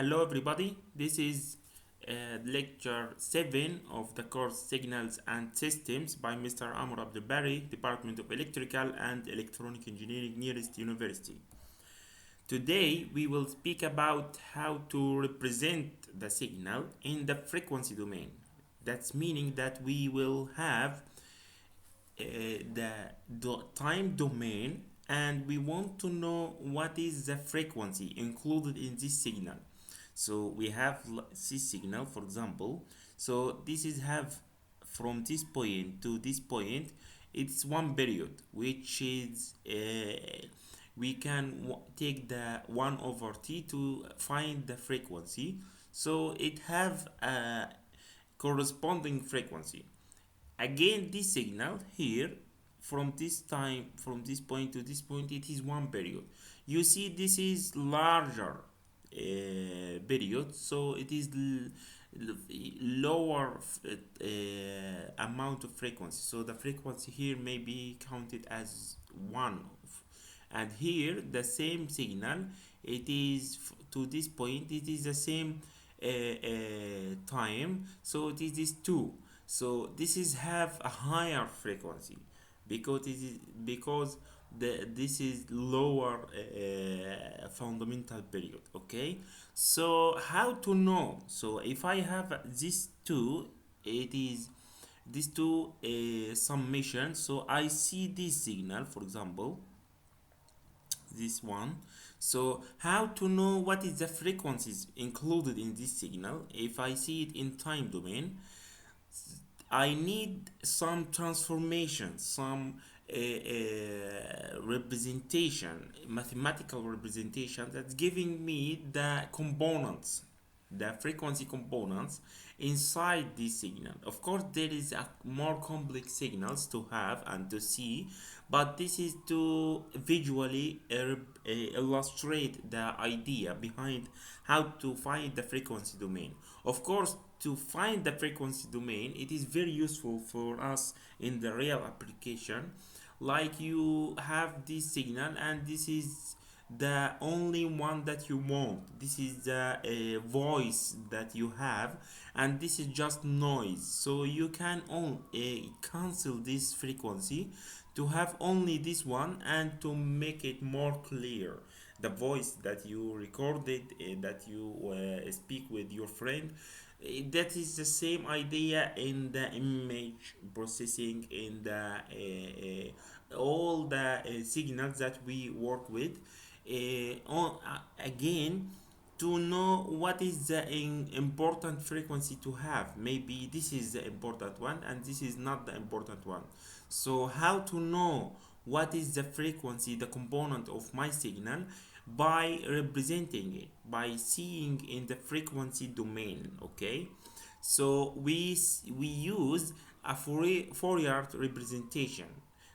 Hello everybody, this is lecture 7 of the course Signals and Systems by Mr. Amr Abdelbari, Department of Electrical and Electronic Engineering, Nearest University. Today we will speak about how to represent the signal in the frequency domain. That's meaning that we will have the time domain and we want to know what is the frequency included in this signal. So we have this signal, for example. So this is have from this point to this point. It's one period, which is we can take the 1 over t to find the frequency. So it have a corresponding frequency. Again, this signal here from this time, from this point to this point, it is one period. You see this is larger period, so it is lower amount of frequency, so the frequency here may be counted as 1, and here the same signal, it is to this point, it is the same time, so it is 2. So this is have a higher frequency because this is lower fundamental period. Okay, so how to know? So if I have these two, it is these two summation. So I see this signal, for example this one. So how to know what is the frequencies included in this signal? If I see it in time domain, I need some transformation, some representation, mathematical representation that's giving me the components, the frequency components inside this signal. Of course, there is a more complex signals to have and to see, but this is to visually illustrate the idea behind how to find the frequency domain. Of course, to find the frequency domain, it is very useful for us in the real application. Like you have this signal and this is the only one that you want. This is the voice that you have, and this is just noise. So you can cancel this frequency to have only this one and to make it more clear. The voice that you recorded, that you speak with your friend, that is the same idea in the image processing, in the all the signals that we work with. Again, to know what is the important frequency to have, maybe this is the important one and this is not the important one. So how to know what is the frequency, the component of my signal, by representing it, by seeing in the frequency domain. Okay, so we use a Fourier representation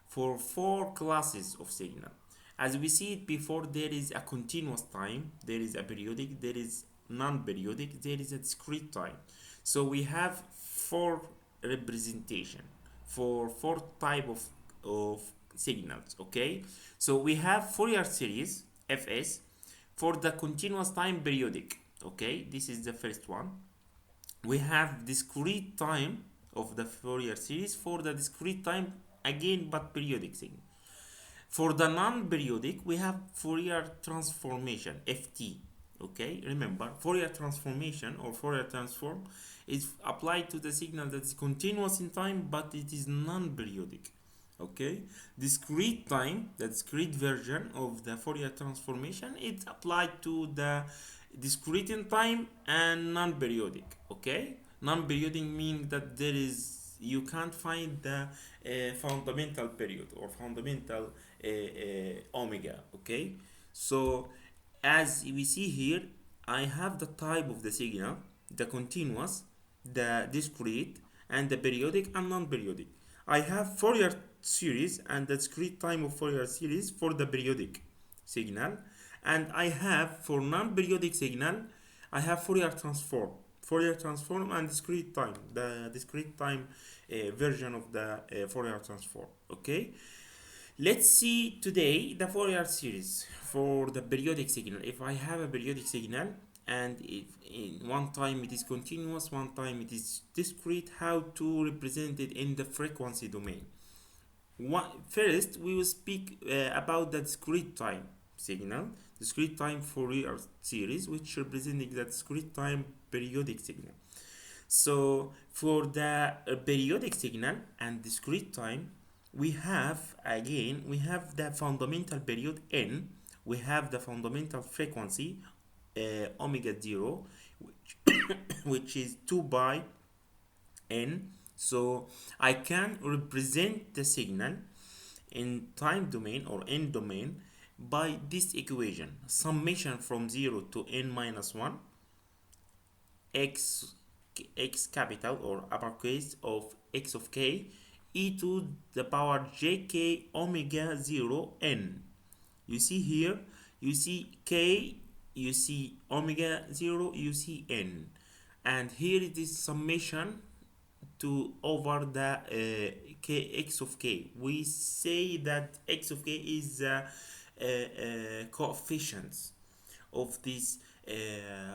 for 4 classes of signal. As we see it before, there is a continuous time, there is a periodic, there is non-periodic, there is a discrete time. So we have 4 representation for 4 type of signals. Okay, so we have Fourier series Fs for the continuous time periodic. Okay, this is the first one. We have discrete time of the Fourier series for the discrete time again, but periodic signal. For the non-periodic, we have Fourier transformation, FT. Okay, remember, Fourier transformation or Fourier transform is applied to the signal that is continuous in time, but it is non-periodic. Okay, discrete time, the discrete version of the Fourier transformation, it's applied to the discrete in time and non-periodic. Okay, non-periodic means that there is, you can't find the fundamental period or fundamental omega. Okay, so as we see here, I have the type of the signal, the continuous, the discrete, and the periodic and non-periodic. I have Fourier series and the discrete time of Fourier series for the periodic signal, and I have for non-periodic signal, I have Fourier transform and discrete time, the discrete time version of the Fourier transform. Okay, let's see today the Fourier series for the periodic signal. If I have a periodic signal and if in one time it is continuous, one time it is discrete, how to represent it in the frequency domain. First, we will speak about the discrete time signal, discrete time Fourier series, which representing the discrete time periodic signal. So for the periodic signal and discrete time, we have the fundamental period n, we have the fundamental frequency omega 0, which, which is 2 pi n. So I can represent the signal in time domain or n domain by this equation: summation from 0 to n minus 1 x capital or uppercase of x of k e to the power jk omega 0 n. You see here, you see k, you see omega 0, you see n, and here it is summation to over the k x of k. We say that x of k is coefficients of this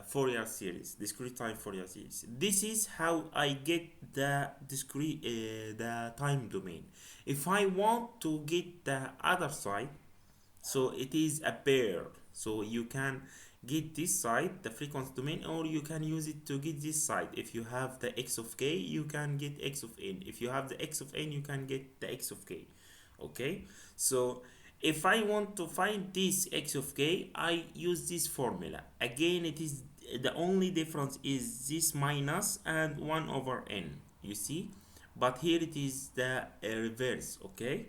Fourier series, discrete time Fourier series. This is how I get the discrete the time domain. If I want to get the other side, so it is a pair, so you can get this side, the frequency domain, or you can use it to get this side. If you have the x of k, you can get x of n. If you have the x of n, you can get the x of k. Okay, so if I want to find this x of k, I use this formula. Again, it is the only difference is this minus and 1 over n, you see, but here it is the reverse. Okay,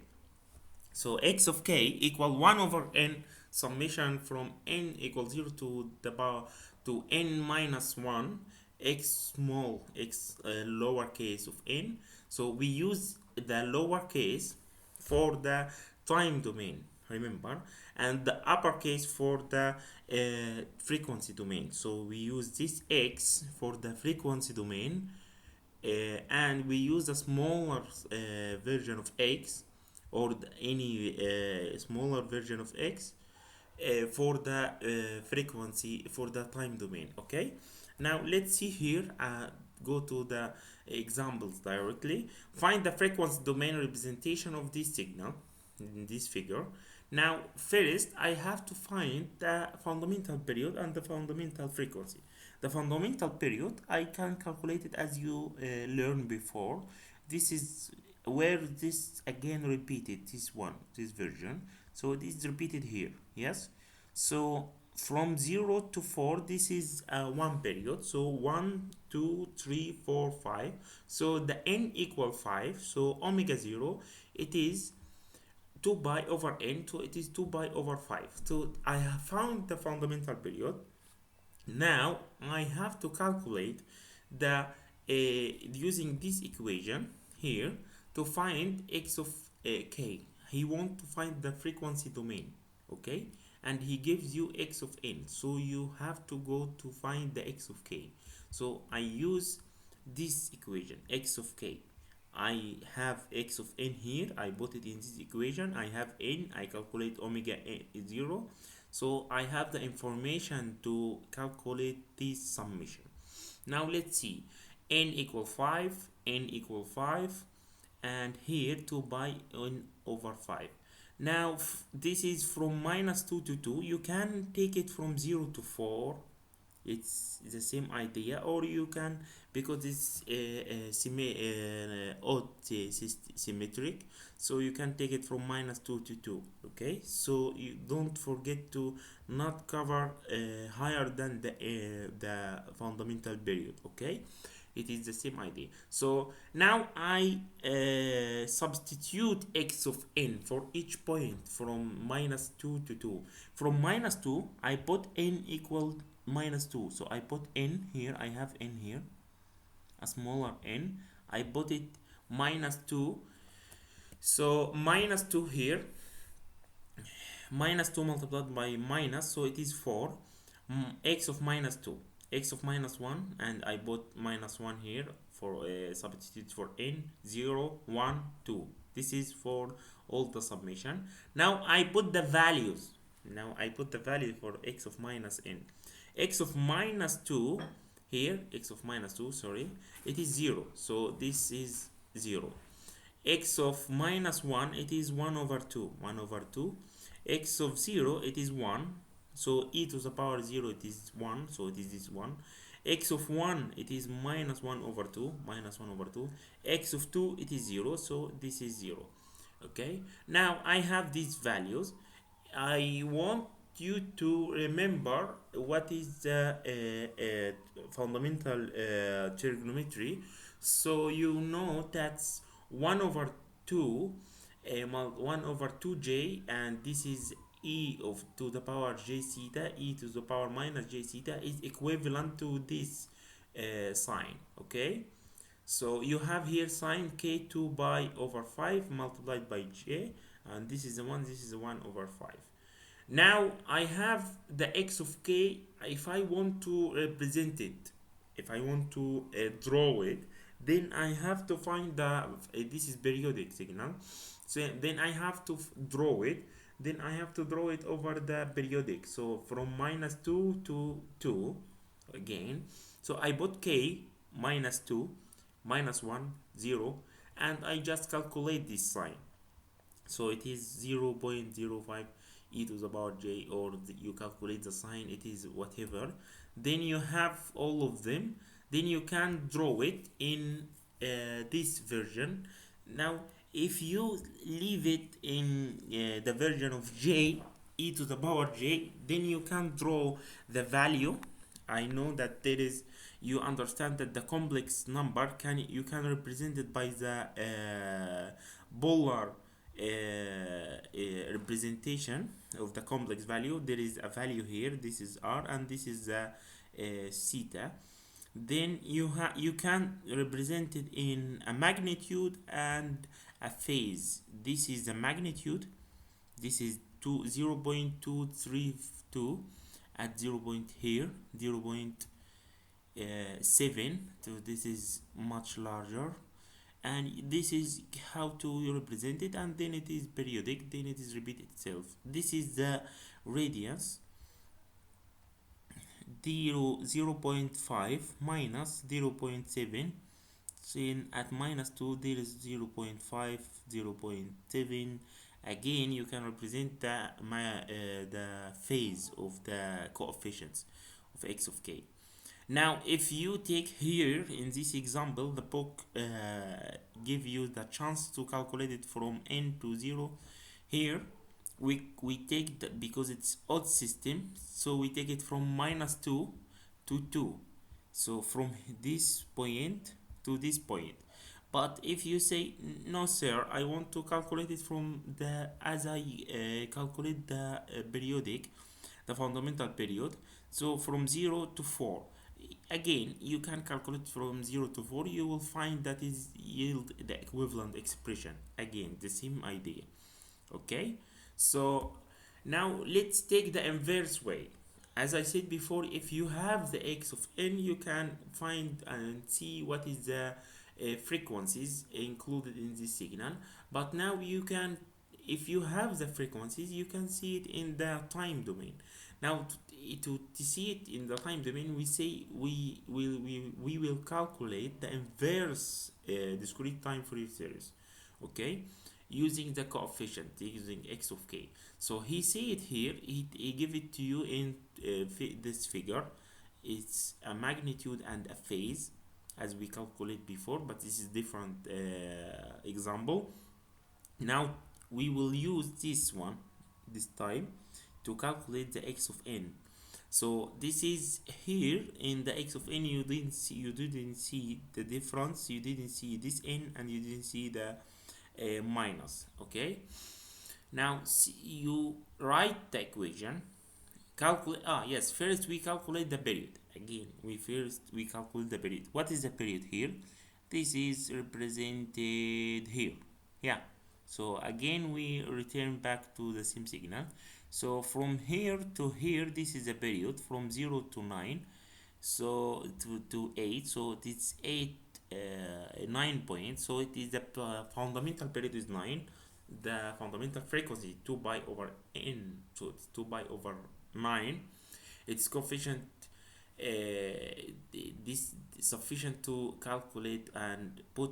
so x of k equal 1 over n summation from n equals 0 to the power to n minus 1 x small x lowercase of n. So we use the lowercase for the time domain, remember, and the uppercase for the frequency domain. So we use this x for the frequency domain, and we use a smaller version of x, or any smaller version of x for the frequency for the time domain. Okay, now let's see here, go to the examples directly. Find the frequency domain representation of this signal in this figure. Now first I have to find the fundamental period and the fundamental frequency. The fundamental period I can calculate it as you learned before. This is where this again repeated, this version, so it is repeated here. Yes, so from 0 to 4, this is one period, so 1 2 3 4 5, so the n equal 5, so omega 0, it is 2 pi over n, so it is 2 pi over 5. So I have found the fundamental period. Now I have to calculate the using this equation here to find x of k. He want to find the frequency domain, okay, and he gives you x of n, so you have to go to find the x of k. So I use this equation, x of k. I have x of n here, I put it in this equation. I have n, I calculate omega 0, so I have the information to calculate this summation. Now let's see, n equal 5, n equal 5, and here 2 pi n over 5. Now this is from minus 2 to 2. You can take it from 0 to 4, it's the same idea, or you can, because it's symmetric, so you can take it from minus 2 to 2. Okay, so you don't forget to not cover higher than the fundamental period. Okay, it is the same idea. So now I substitute x of n for each point from minus 2 to 2. From minus 2 I put n equal minus 2, so I put n here, I have n here, a smaller n, I put it minus 2, so minus 2 here, minus 2 multiplied by minus, so it is 4, x of minus 2, x of minus 1, and I put minus 1 here for substitute for n, 0 1 2. This is for all the summation. Now I put the values, for x of minus n. x of minus 2 here, x of minus 2, sorry, it is 0, so this is 0. X of minus 1, it is 1 over 2, 1 over 2. X of 0, it is 1, so e to the power 0, it is 1, so it is this 1. X of 1, it is minus 1 over 2, minus 1 over 2. X of 2, it is 0, so this is 0. Okay, now I have these values. I want you to remember what is the fundamental trigonometry, so you know that's 1 over 2 1 over 2j, and this is e of to the power j theta, e to the power minus j theta is equivalent to this sign. Okay, so you have here sine k2 pi over 5 multiplied by j, and this is the 1, this is the 1 over 5. Now I have the x of k. If I want to represent it, if I want to draw it, then I have to find the this is periodic signal, so then I have to draw it. Then I have to draw it over the periodic, so from minus 2 to 2 again. So I put k minus 2 minus 1 0, and I just calculate this sign, so it is 0 0.05 e to the power j, or you calculate the sign, it is whatever. Then you have all of them, then you can draw it in this version. Now if you leave it in the version of j, e to the power j, then you can draw the value. I know that there is, you understand that the complex number you can represent it by the polar representation of the complex value. There is a value here, this is r, and this is the theta. Then you can represent it in a magnitude and a phase. This is the magnitude, this is 0.232 at 0 point here, 0.7, so this is much larger, and this is how to represent it, and then it is periodic, then it is repeat itself. This is the radius, 0.5 minus 0.7, then at minus 2 there is 0.5, 0.7. Again you can represent the phase of the coefficients of x of k. Now if you take here in this example, the book give you the chance to calculate it from n to 0. Here we take the, because it's odd system, so we take it from minus 2 to 2, so from this point to this point. But if you say no sir, I want to calculate it from the, as I calculate the periodic, the fundamental period, so from 0 to 4, again you can calculate from 0 to 4, you will find that is yield the equivalent expression, again the same idea. Okay, so now let's take the inverse way. As I said before, if you have the x of n, you can find and see what is the frequencies included in this signal. But now you can, if you have the frequencies, you can see it in the time domain. Now to see it in the time domain, we say we will calculate the inverse discrete time Fourier series, okay, using the coefficient, using x of k. So he say it here, he give it to you in this figure. It's a magnitude and a phase as we calculate before, but this is different example. Now we will use this one this time to calculate the x of n. So this is here in the x of n, you didn't see the difference, you didn't see this n, and you didn't see the minus. Okay, now you write the equation, calculate, yes, first we calculate the period. Again we calculate the period. What is the period here? This is represented here, yeah. So again we return back to the same signal. So from here to here, this is the period from 0 to 9, so to 8, so it's 9 points, so it is the fundamental period is 9, the fundamental frequency 2 pi over n, so it's 2 pi over 9, its coefficient this is sufficient to calculate and put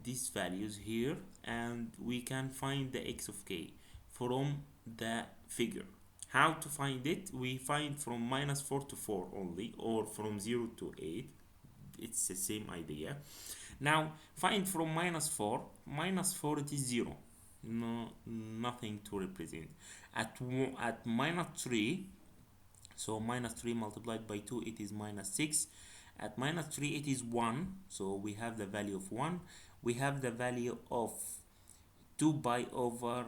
these values here, and we can find the x of k from the figure. How to find it? We find from minus 4 to 4 only, or from 0 to 8. It's the same idea. Now find from minus 4. Minus 4 it is 0. No, nothing to represent. At minus 3, so minus 3 multiplied by 2, it is minus 6. At minus 3 it is 1, so we have the value of 1. We have the value of 2 pi over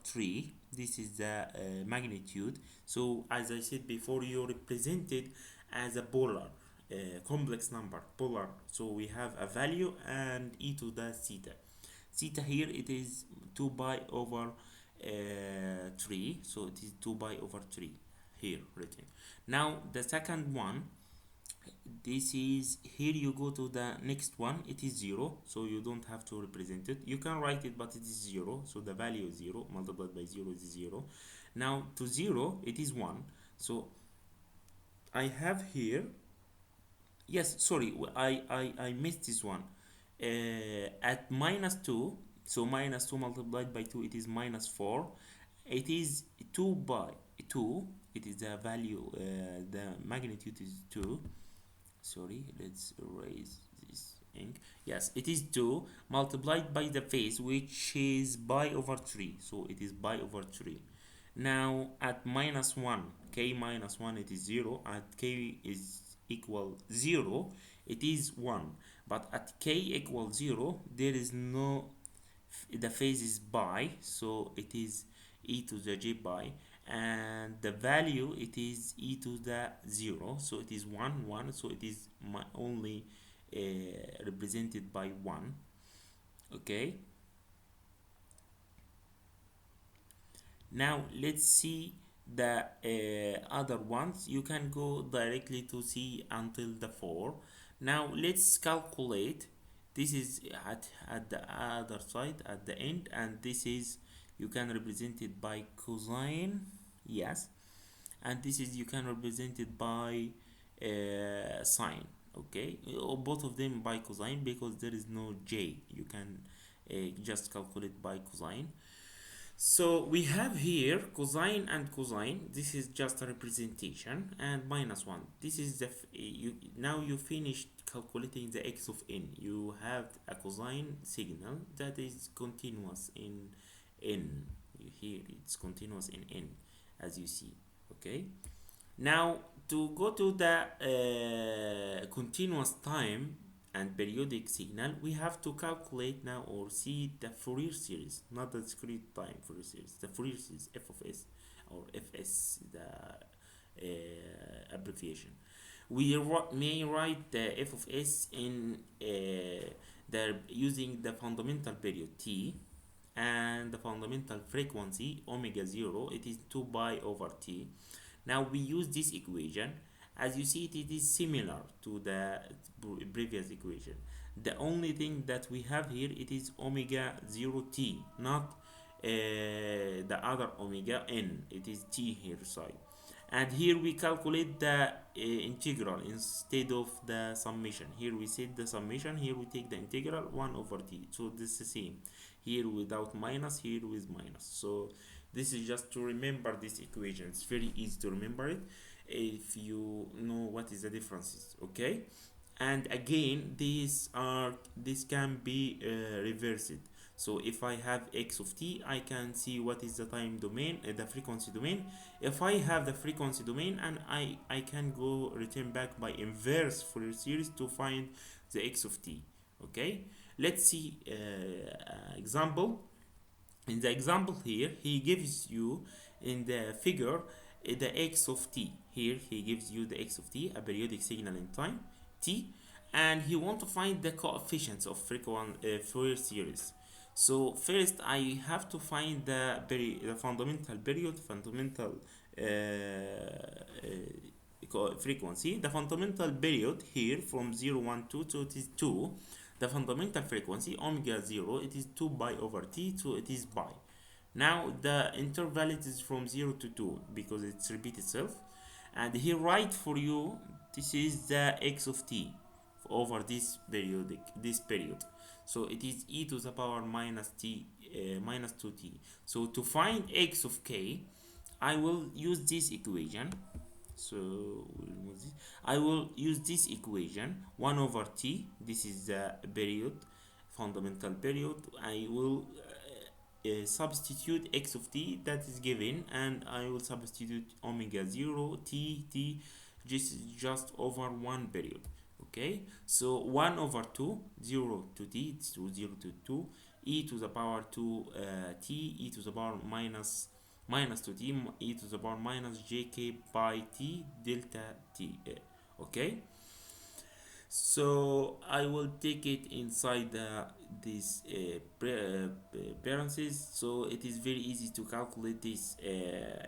3. This is the magnitude. So as I said before, you represent it as a polar complex number, polar. So we have a value and e to the theta. Theta here it is 2 pi over 3, so it is 2 pi over 3 here written. Now the second one, this is here, you go to the next one, it is 0, so you don't have to represent it. You can write it, but it is 0, so the value is 0 multiplied by 0 is 0. Now to 0 it is 1, so I have here, yes, sorry, I missed this one. At minus 2, so minus 2 multiplied by 2, it is minus 4. It is 2 by 2, it is the value, the magnitude is 2. Sorry, let's erase this ink. Yes, it is 2 multiplied by the phase, which is pi over 3, so it is pi over 3. Now at minus 1, k minus 1, it is 0. At k is equal 0, it is 1. But at k equals 0, there is no, the phase is pi, so it is e to the j pi, and the value it is e to the 0, so it is 1 1, so it is only represented by 1. Okay, now let's see the other ones. You can go directly to see until the 4. Now let's calculate. This is at the other side at the end, and this is, you can represent it by cosine, yes, and this is, you can represent it by sine. Okay, both of them by cosine, because there is no j, you can just calculate by cosine. So we have here cosine and cosine. This is just a representation, and minus 1. This is the now you finished calculating the x of n. You have a cosine signal that is continuous in n. Here it's continuous in n, as you see. Okay, now to go to the continuous time and periodic signal, we have to calculate now or see the Fourier series, not the discrete time Fourier series, the Fourier series, f of s, or fs, the abbreviation. We may write the f of s in using the fundamental period t and the fundamental frequency omega 0, it is 2 pi over t. Now we use this equation. As you see, it is similar to the previous equation. The only thing that we have here, it is omega 0 t, not the other omega n. It is t here side. And here we calculate the integral instead of the summation. Here we set the summation, here we take the integral 1 over t. So this is the same. Here without minus, here with minus. So this is just to remember this equation. It's very easy to remember it if you know what is the differences. Okay, and again this can be reversed. So if I have x of t, I can see what is the time domain, the frequency domain. If I have the frequency domain, and I can go return back by inverse Fourier series to find the x of t. Okay, let's see example. In the example here, he gives you in the figure the x of t. Here he gives you the x of t, a periodic signal in time t, and he want to find the coefficients of Fourier series. So first I have to find the fundamental period, fundamental frequency. The fundamental period here from 0 1 2, so it is 2. The fundamental frequency omega 0, it is 2 pi over t, so it is pi. Now the interval is from 0 to 2 because it's repeat itself, and he write for you this is the x of t over this period. So it is e to the power minus t minus 2t. So to find x of k, I will use this equation. So I will use this equation 1 over t. This is the period, fundamental period. I will substitute x of t that is given, and I will substitute omega 0 t just over one period. Okay, so 1 over 2, 0 to t, it's 0 to 2, e to the power 2 t, e to the power minus 2t, e to the power minus jk by t delta t. Okay, so I will take it inside this parentheses. So it is very easy to calculate this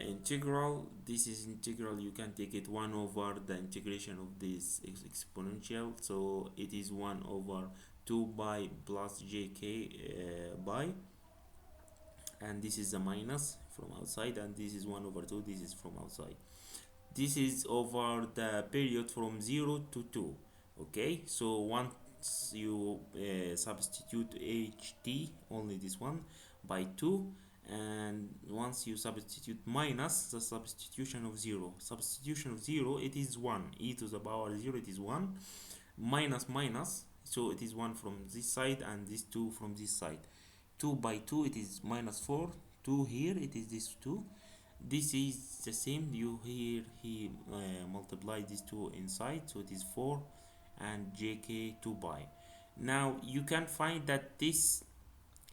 integral. This is integral, you can take it 1 over the integration of this exponential. So it is 1 over 2 pi plus jk by, and this is the minus from outside, and this is 1 over 2, this is from outside. This is over the period from 0 to 2. Okay, so once you substitute ht, only this one, by 2, and once you substitute minus the substitution of 0, it is 1, e to the power 0, it is 1, minus, so it is 1 from this side and this 2 from this side. 2 by 2, it is minus 4, 2 here, it is this 2. This is the same, you here he multiply these two inside, so it is 4 and jk 2 pi. Now you can find that this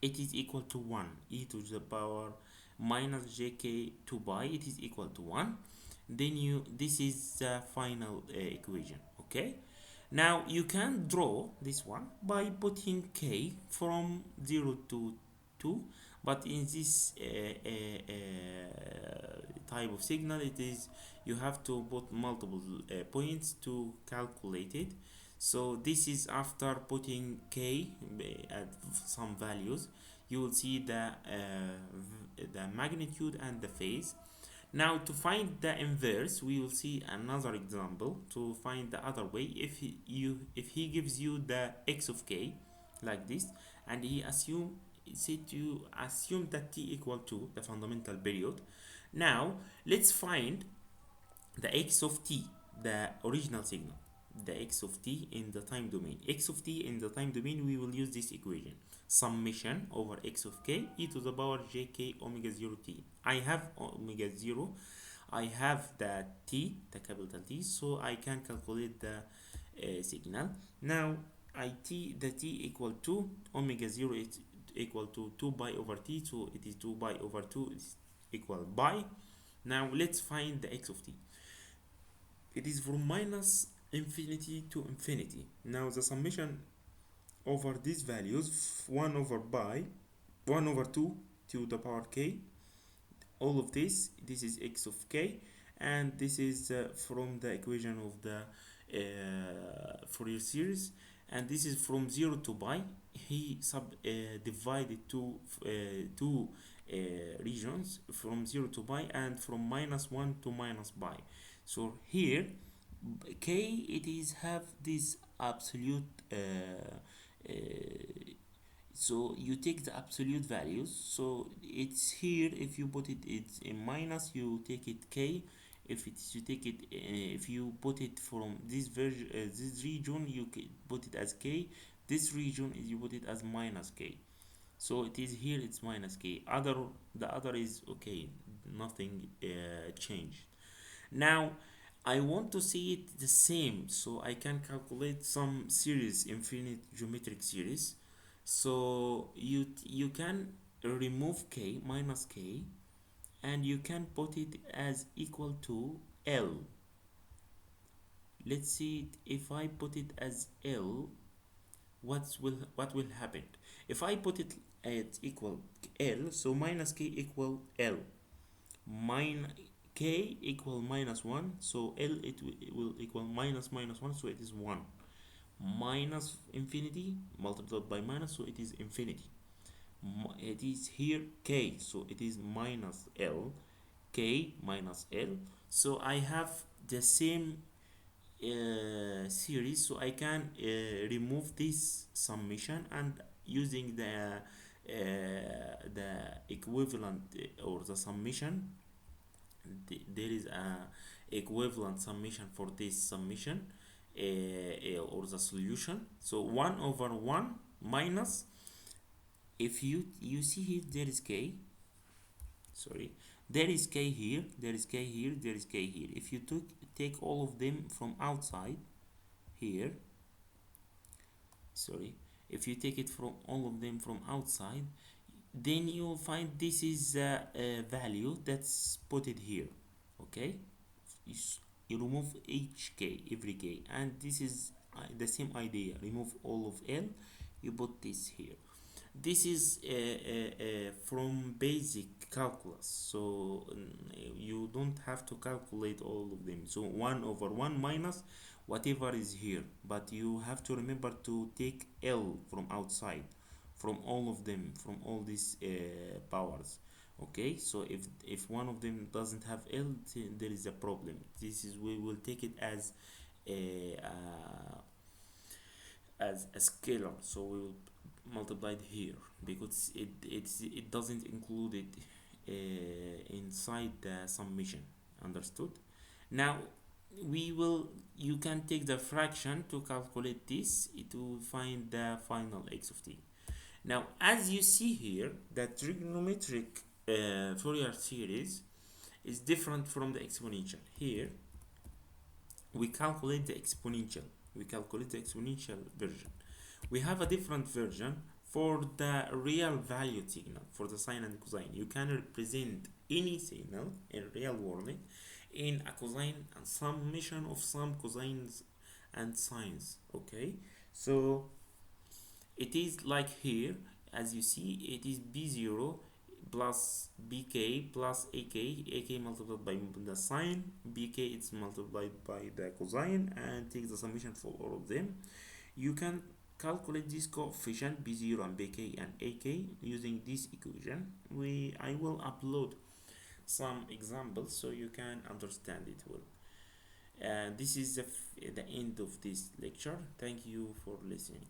it is equal to 1, e to the power minus jk 2 pi, it is equal to 1. Then this is the final equation. Okay, now you can draw this one by putting k from 0 to 2, but in this type of signal, it is you have to put multiple points to calculate it. So this is after putting k at some values, you will see the magnitude and the phase. Now to find the inverse, we will see another example to find the other way. If he gives you the x of k like this, and he said you assume that t equal to the fundamental period. Now let's find the x of t, the original signal, the x of t in the time domain. X of t in the time domain, we will use this equation, summation over x of k e to the power jk omega 0 t. I have omega 0, I have the t, the capital T, so I can calculate the signal. Now the t equal to omega 0 is equal to 2 pi over t, so it is 2 pi over 2 is equal pi. Now let's find the x of t. It is from minus infinity to infinity. Now the summation over these values, 1 over pi, 1 over 2 to the power k, all of this is x of k, and this is from the equation of the Fourier series, and this is from 0 to pi. He divided two regions, from 0 to pi and from minus 1 to minus pi. So here k, it is have this absolute so you take the absolute values, so it's here, if you put it's in minus, you take it k. If it's you take it if you put it from this version this region, you put it as k. This region is you put it as minus k. So it is here, it's minus k. The other is okay, nothing changed. Now I want to see it the same, so I can calculate some series, infinite geometric series. So you can remove k, minus k, and you can put it as equal to L. Let's see if I put it as L, what will happen. If I put it at equal L, so minus k equal L, k equal minus 1, so L it will equal minus 1, so it is 1. Minus infinity multiplied by minus, so it is infinity. It is here k, so it is minus L, k minus L. So I have the same series, so I can remove this summation, and using the equivalent or the summation, there is a equivalent summation for this summation, or the solution. So 1 over 1 minus, if you see here, there is k, sorry, there is k here, there is k here, there is k here. If you take all of them from outside here, sorry, if you take it from all of them from outside, then you will find this is a value that's put it here. Okay, you, you remove each k, every k, and this is the same idea. Remove all of l, you put this here. This is from basic calculus, so you don't have to calculate all of them. So 1 over 1 minus whatever is here, but you have to remember to take L from outside, from all of them, from all these powers. Okay, so if one of them doesn't have L, there is a problem. This is, we will take it as a scalar, so we will multiply it here, because it doesn't include it inside the summation. Understood? Now you can take the fraction to calculate this to find the final x of t. Now, as you see here, the trigonometric Fourier series is different from the exponential. Here we calculate the exponential, version. We have a different version for the real valued signal, for the sine and cosine. You can represent any signal in real world in a cosine and summation of some cosines and sines. Okay, so it is like here, as you see, it is b0 plus bk plus ak multiplied by the sine, bk it's multiplied by the cosine, and take the summation for all of them. You can calculate this coefficient b0 and bk and ak using this equation. I will upload some examples so you can understand it well. This is the end of this lecture. Thank you for listening.